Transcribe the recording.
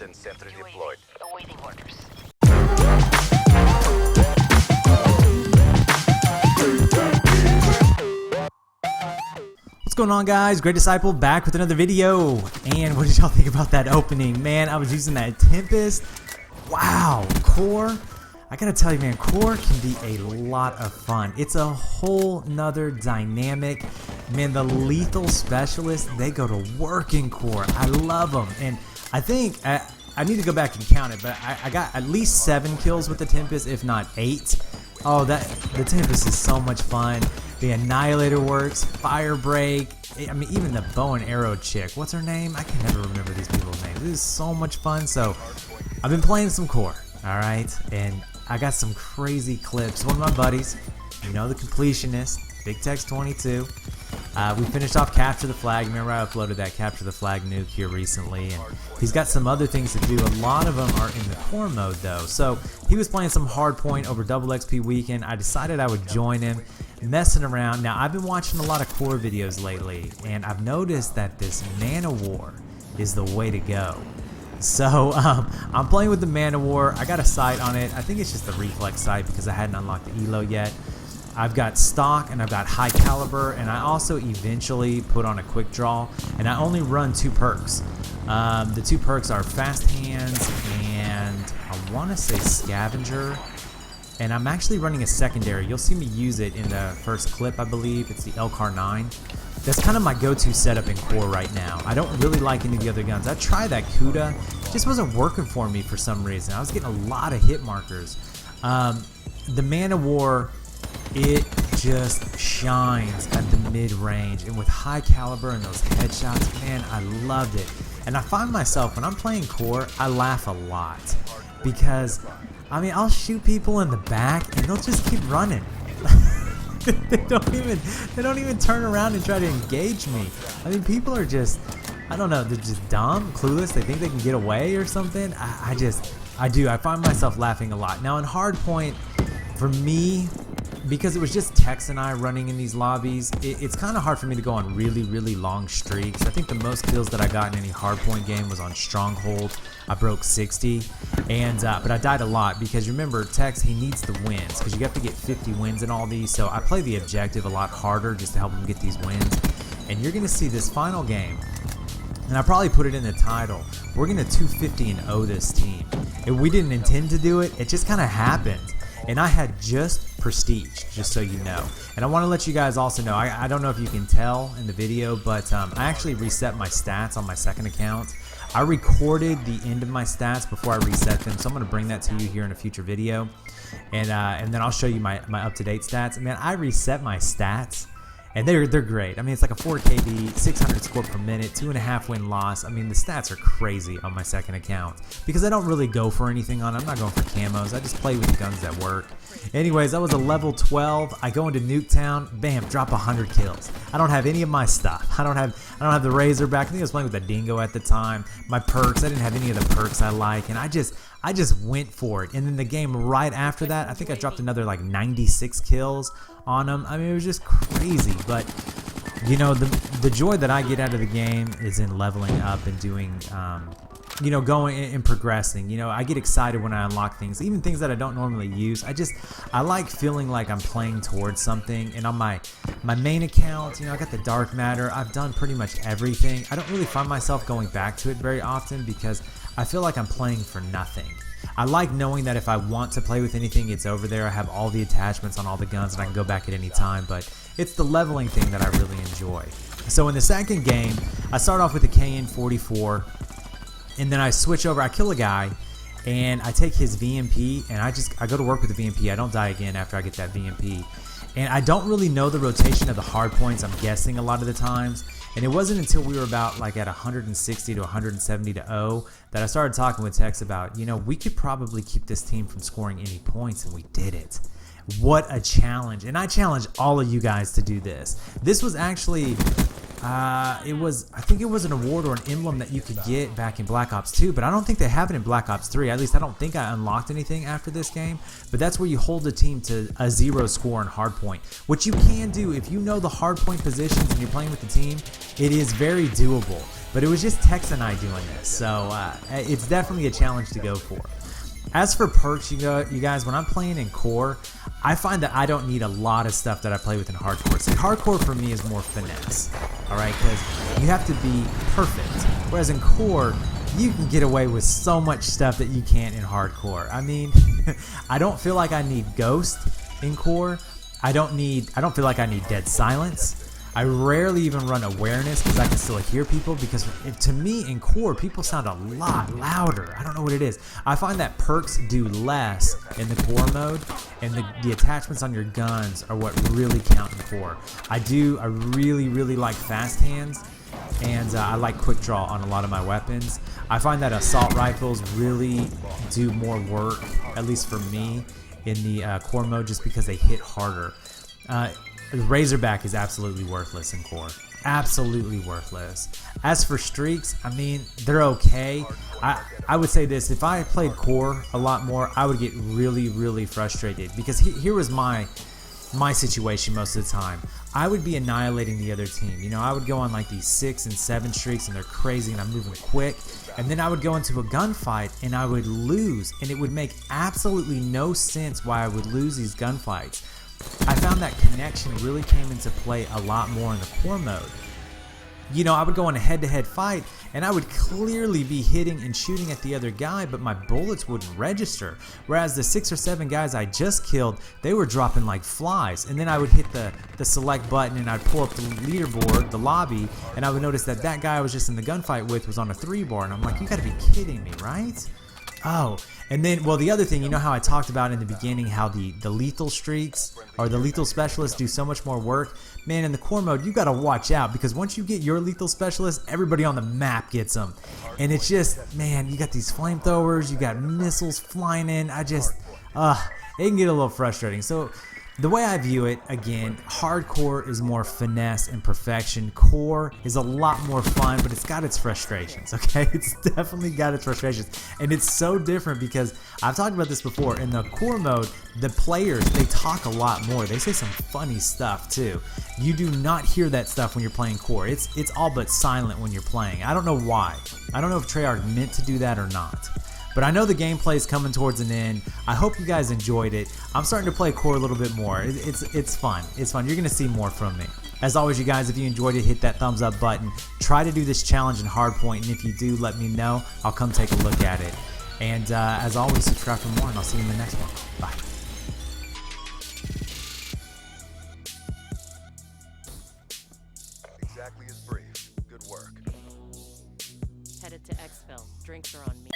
Resistance sentry deployed. Awaiting orders. What's going on, guys? Great Disciple back with another video. And what did y'all think about that opening? Man, I was using that Tempest. Wow, Core. I gotta tell you, man, Core can be a lot of fun. It's a whole nother dynamic. Man, the lethal specialists, they go to work in Core. I love them. And I think I need to go back and count it, but I got at least 7 kills with the Tempest, if not 8. Oh, the Tempest is so much fun. The Annihilator works, Fire Break. I mean, even the bow and arrow chick. What's her name? I can never remember these people's names. This is so much fun. So, I've been playing some Core, all right? And I got some crazy clips. One of my buddies, you know, the completionist, Big Tex 22. We finished off Capture the Flag. Remember, I uploaded that Capture the Flag nuke here recently, and he's got some other things to do. A lot of them are in the Core mode, though. So he was playing some Hardpoint over Double XP weekend. I decided I would join him, messing around. Now, I've been watching a lot of Core videos lately, and I've noticed that this ManOWar is the way to go. So I'm playing with the ManOWar. I got a sight on it. I think it's just the reflex sight because I hadn't unlocked the ELO yet. I've got stock and I've got high caliber, and I also eventually put on a quick draw, and I only run 2 perks. The 2 perks are fast hands and I want to say scavenger, and I'm actually running a secondary. You'll see me use it in the first clip, I believe. It's the LCAR 9. That's kind of my go-to setup in Core right now. I don't really like any of the other guns. I tried that Kuda, just wasn't working for me for some reason. I was getting a lot of hit markers. The ManOWar, it just shines at the mid-range, and with high caliber and those headshots, man, I loved it. And I find myself, when I'm playing Core, I laugh a lot because, I mean, I'll shoot people in the back and they'll just keep running. they don't even turn around and try to engage me. I mean, people are just, I don't know, they're just dumb, clueless. They think they can get away or something. I find myself laughing a lot. Now in Hardpoint, for me, because it was just Tex and I running in these lobbies, it's kind of hard for me to go on really long streaks. I think the most kills that I got in any Hardpoint game was on Stronghold. I broke 60, and but I died a lot because remember, Tex, he needs the wins because you have to get 50 wins in all these. So I play the objective a lot harder just to help him get these wins. And you're gonna see this final game, and I probably put it in the title. We're gonna 250-0 this team, and we didn't intend to do it. It just kind of happened. And I had just prestige, just so you know. And I want to let you guys also know, I don't know if you can tell in the video, but I actually reset my stats on my second account. I recorded the end of my stats before I reset them, so I'm going to bring that to you here in a future video. And then I'll show you my up-to-date stats. And man, I reset my stats, and they're great. I mean, it's like a 4 KD, 600 score per minute, 2.5 win loss. I mean, the stats are crazy on my second account because I don't really go for anything on it. I'm not going for camos. I just play with the guns that work. Anyways, I was a level 12. I go into Nuketown, bam, drop 100 kills. I don't have any of my stuff. I don't have the Razorback. I think I was playing with the Dingo at the time. My perks, I didn't have any of the perks I like, and I just went for it. And then the game right after that, I think I dropped another like 96 kills on them. I mean, it was just crazy. But you know, the joy that I get out of the game is in leveling up and doing you know, going and progressing. You know, I get excited when I unlock things, even things that I don't normally use. I like feeling like I'm playing towards something. And on my main account, you know, I got the Dark Matter. I've done pretty much everything. I don't really find myself going back to it very often because I feel like I'm playing for nothing. I like knowing that if I want to play with anything, it's over there. I have all the attachments on all the guns and I can go back at any time, but it's the leveling thing that I really enjoy. So in the second game, I start off with the KN-44, and then I switch over, I kill a guy, and I take his VMP, and I go to work with the VMP. I don't die again after I get that VMP. And I don't really know the rotation of the hard points, I'm guessing a lot of the times. And it wasn't until we were about like at 160 to 170 to 0 that I started talking with Tex about, you know, we could probably keep this team from scoring any points, and we did it. What a challenge. And I challenge all of you guys to do this. This was actually, I think it was an award or an emblem that you could get back in Black Ops 2, but I don't think they have it in Black Ops 3. At least I don't think I unlocked anything after this game, but that's where you hold a team to a 0 score in Hardpoint, which you can do if you know the Hardpoint positions and you're playing with the team. It is very doable, but it was just Tex and I doing this, so it's definitely a challenge to go for. As for perks, you guys, when I'm playing in core, I find that I don't need a lot of stuff that I play with in hardcore. See, hardcore for me is more finesse, all right, because you have to be perfect. Whereas in core, you can get away with so much stuff that you can't in hardcore. I mean, I don't feel like I need Ghost in core. I don't feel like I need Dead Silence. I rarely even run awareness because I can still hear people, because to me in core people sound a lot louder. I don't know what it is. I find that perks do less in the core mode, and the attachments on your guns are what really count in core. I really like fast hands, and I like quick draw on a lot of my weapons. I find that assault rifles really do more work, at least for me, in the core mode, just because they hit harder. Razorback is absolutely worthless in core. Absolutely worthless. As for streaks, I mean, they're okay. I would say this: if I played core a lot more, I would get really frustrated, because here was my situation most of the time. I would be annihilating the other team. You know, I would go on like these 6 and 7 streaks and they're crazy and I'm moving quick, and then I would go into a gunfight and I would lose, and it would make absolutely no sense why I would lose these gunfights. I found that connection really came into play a lot more in the core mode. You know, I would go in a head-to-head fight and I would clearly be hitting and shooting at the other guy, but my bullets wouldn't register. Whereas the 6 or 7 guys I just killed, they were dropping like flies. And then I would hit the select button and I'd pull up the leaderboard, the lobby, and I would notice that that guy I was just in the gunfight with was on a 3 bar, and I'm like, you gotta be kidding me, right? Oh, and then, well, the other thing, you know how I talked about in the beginning how the lethal streaks or the lethal specialists do so much more work? Man, in the core mode, you got to watch out, because once you get your lethal specialist, everybody on the map gets them. And it's just, man, you got these flamethrowers, you got missiles flying in. It can get a little frustrating. So the way I view it, again, hardcore is more finesse and perfection. Core is a lot more fun, but it's got its frustrations, okay? It's definitely got its frustrations. And it's so different because I've talked about this before. In the core mode, the players, they talk a lot more. They say some funny stuff too. You do not hear that stuff when you're playing core. It's all but silent when you're playing. I don't know why. I don't know if Treyarch meant to do that or not. But I know the gameplay is coming towards an end. I hope you guys enjoyed it. I'm starting to play core a little bit more. It's fun. It's fun. You're going to see more from me. As always, you guys, if you enjoyed it, hit that thumbs up button. Try to do this challenge in Hardpoint, and if you do, let me know. I'll come take a look at it. And as always, subscribe for more, and I'll see you in the next one. Bye. Exactly as briefed. Good work. Headed to Exfil. Drinks are on me.